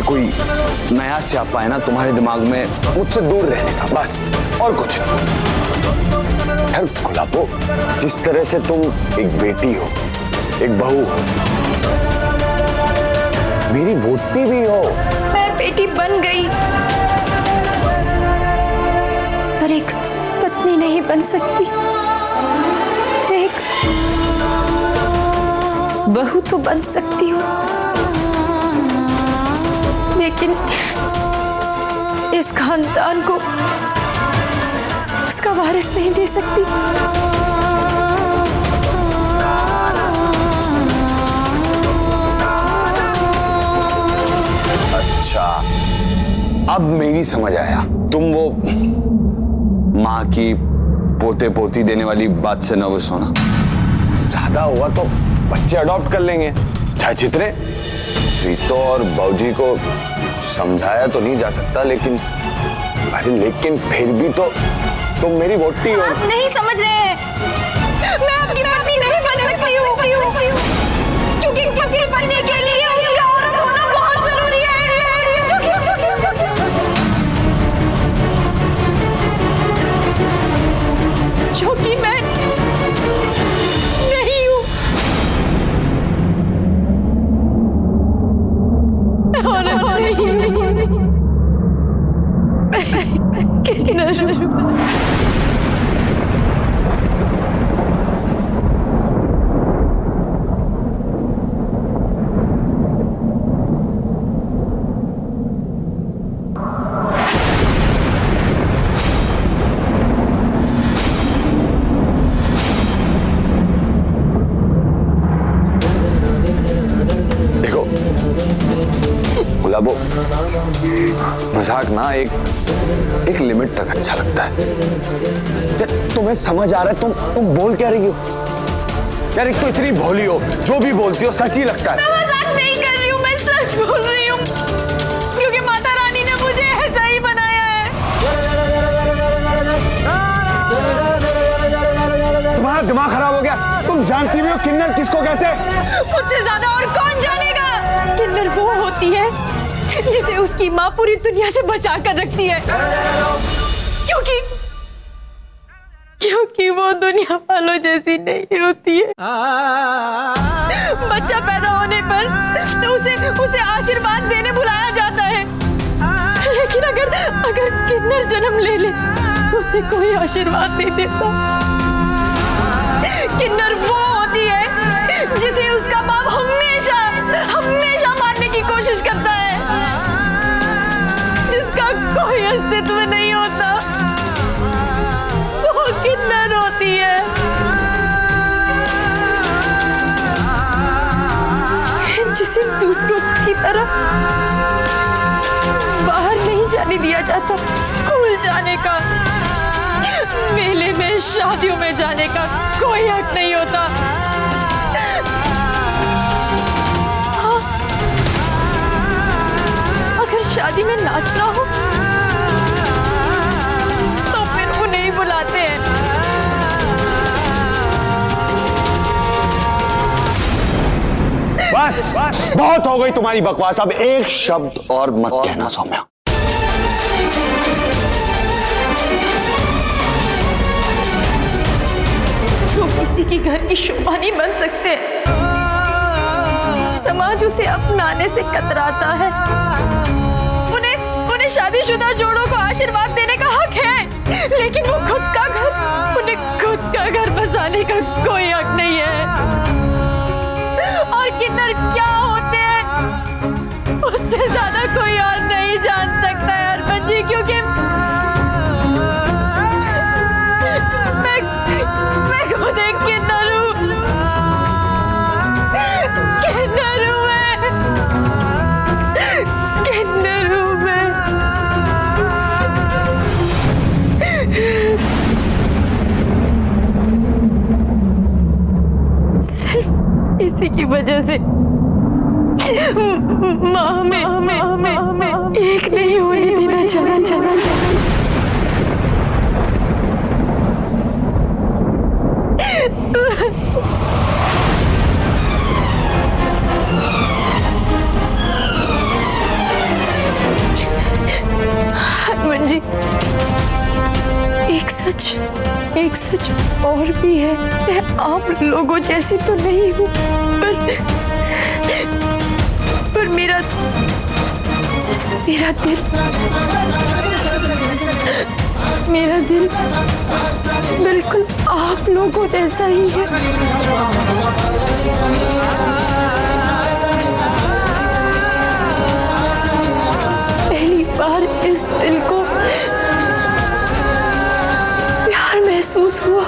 ये कोई नया स्यापा है ना तुम्हारे दिमाग में मुझसे दूर रहने का, बस और कुछ नहीं। यार गुलाबो, जिस तरह से तुम एक बेटी हो, एक बहू हो, मेरी वोटी भी हो। मैं बेटी बन गई पर एक पत्नी नहीं बन सकती। एक बहू तो बन सकती हूँ, लेकिन इस खानदान को उसका वारिस नहीं दे सकती। अच्छा, अब मेरी समझ आया। तुम वो माँ की पोते पोती देने वाली बात से नर्वस हो ना। ज्यादा हुआ तो बच्चे अडॉप्ट कर लेंगे, चाहे जितने। रीतो और बाबूजी को समझाया तो नहीं जा सकता, लेकिन अरे लेकिन फिर भी तो तुम मेरी वोटी हो। आप नहीं समझ रहे हैं, मैं आपकी पत्नी नहीं बन सकती हूँ, क्योंकि बनने के लिए उसका औरत होना बहुत जरूरी है। जो कि मैं नहीं हूँ। देखो गुलाबो, मजाक ना एक लिमिट तक अच्छा लगता है। तुम्हें समझ आ रहा है तुम बोल क्या रही हो? यार एक तो इतनी भोली हो, जो भी बोलती हो सच ही लगता है। मैं मजाक नहीं कर रही हूँ, मैं सच बोल रही हूँ, क्योंकि माता रानी ने मुझे ऐसा ही बनाया है। तुम्हारा दिमाग खराब हो गया। तुम जानती भी हो किन्नर किसको कहते हैं? मुझसे ज्यादा और कौन जानेगा? किन्नर वो होती है जिसे उसकी माँ पूरी दुनिया से बचा कर रखती है, क्योंकि वो दुनिया वालों जैसी नहीं होती है। बच्चा पैदा होने पर उसे आशीर्वाद देने बुलाया जाता है, लेकिन अगर किन्नर जन्म ले ले तो उसे कोई आशीर्वाद नहीं देता। किन्नर वो होती है जिसे उसका बाप हमेशा मारने की कोशिश करता है, जिसका कोई अस्तित्व नहीं होता। वो किन्नर होती है। जिसे दूसरों की तरह बाहर नहीं जाने दिया जाता। स्कूल जाने का, मेले में, शादियों में जाने का कोई हक नहीं होता। हाँ, अगर शादी में नाचना हो तो फिर उन्हें ही बुलाते हैं। बस बहुत हो गई तुम्हारी बकवास। अब एक शब्द और मत कहना सौम्या। जो किसी की घर की शोभा नहीं बन सकते, समाज उसे अपनाने से कतराता है। उन्हें शादीशुदा जोड़ों को आशीर्वाद देने का हक है, लेकिन वो उन्हें खुद का घर बसाने का कोई हक नहीं है। और किन्नर क्या होते हैं उससे ज्यादा कोई और नहीं जान सकता है हरमन जी, क्योंकि मैं खुद एक किन्नर हूँ। किन्नर हूँ मैं। सिर्फ इसी की वजह से माँ हमें एक नहीं होने देना चला। जी, एक सच और भी है। मैं आप लोगों जैसी तो नहीं हूँ, पर मेरा दिल बिल्कुल आप लोगों जैसा ही है। पहली बार इस दिल को प्यार महसूस हुआ।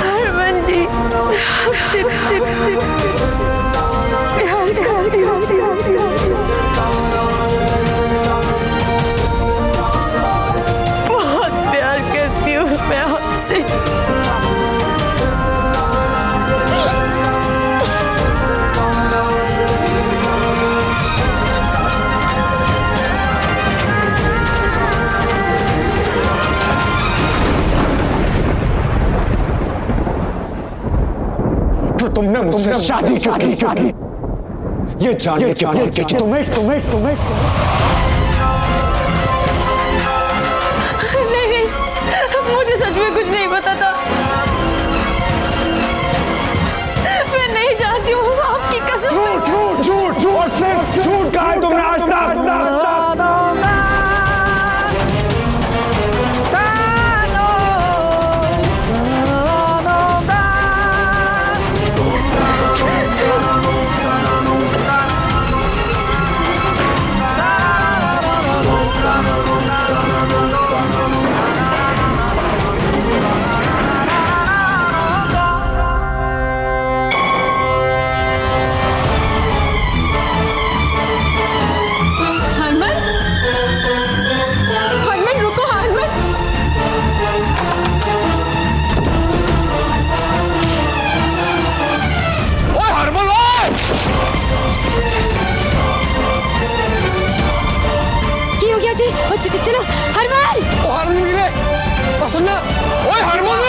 हरमन जी, आपसे प्यार करती हूँ। बहुत प्यार करती हूँ मैं आपसे। तो तुमने मुझसे शादी क्यों की? ये जानने के बाद कि तुम्हें नहीं, मुझे सच में कुछ नहीं पता था। मैं नहीं जानती हूँ, आपकी कसम। झूठ कहा है तुमने आज तक? चलो हरमन! हरमन गिरे! सुनना! ओए हरमन!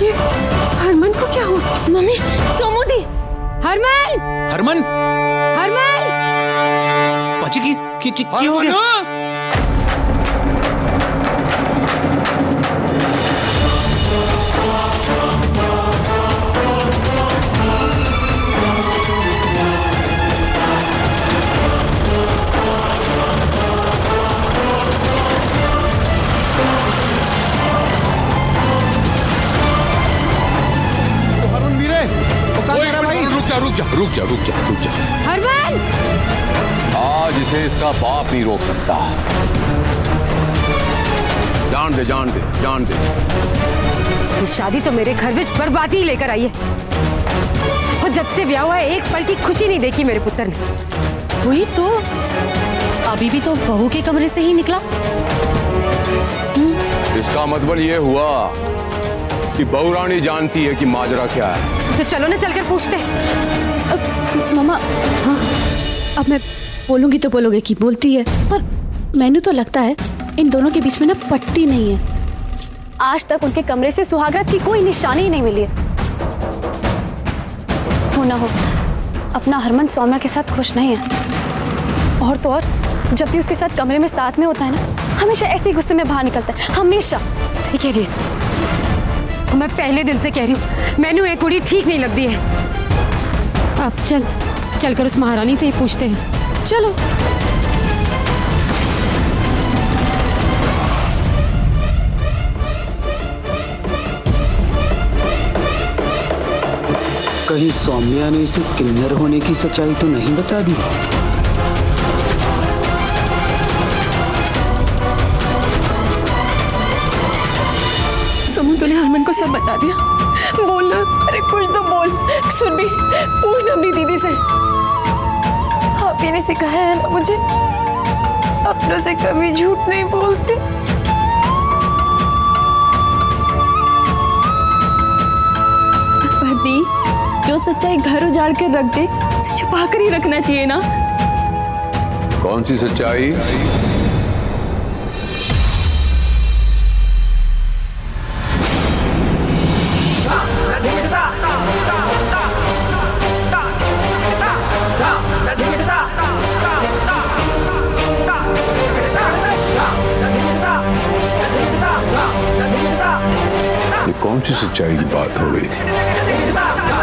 ये हरमन को क्या हुआ? मम्मी, सोमोदी! हरमन! हरमन! हरमन! पाची की हो गया? रुक जा। हरमन! आज इसे इसका बाप नहीं रोक सकता। जान दे। ये शादी तो मेरे घर में बर्बादी लेकर आई है, और जब से ब्याह हुआ है एक पल की खुशी नहीं देखी मेरे पुत्र ने। वही तो, अभी भी तो बहू के कमरे से ही निकला। इसका मतलब ये हुआ कि बहू रानी जानती है कि माजरा क्या है। तो चलो ना चलकर पूछते हैं। मामा, हाँ, अब मैं बोलूंगी तो बोलोगे कि बोलती है, पर मैंने तो लगता है इन दोनों के बीच में ना पट्टी नहीं है। आज तक उनके कमरे से सुहागरात की कोई निशानी ही नहीं मिली है। हो ना हो, अपना हरमन सौम्या के साथ खुश नहीं है। और तो और जब भी उसके साथ कमरे में साथ में होता है ना, हमेशा ऐसे ही गुस्से में बाहर निकलता है, हमेशा। सही कह रही है, मैं पहले दिन से कह रही हूँ, मैनू एक कुड़ी ठीक नहीं लगती है। अब चलकर उस महारानी से ही पूछते हैं। चलो। कहीं सौम्या ने इसे किन्नर होने की सच्चाई तो नहीं बता दी? सुमन, तूने हरमन को सब बता दिया? बोल ना, अरे कुछ तो बोल। सुन भी, पूछ ना अपनी दीदी से। आप ही ने सिखाया है ना मुझे, अपनों से कभी झूठ नहीं बोलती। दी, जो सच्चाई घर उजाड़ कर रख दे उसे छुपा कर ही रखना चाहिए ना। कौन सी सच्चाई? कौन सी सच्चाई की बात हो रही थी?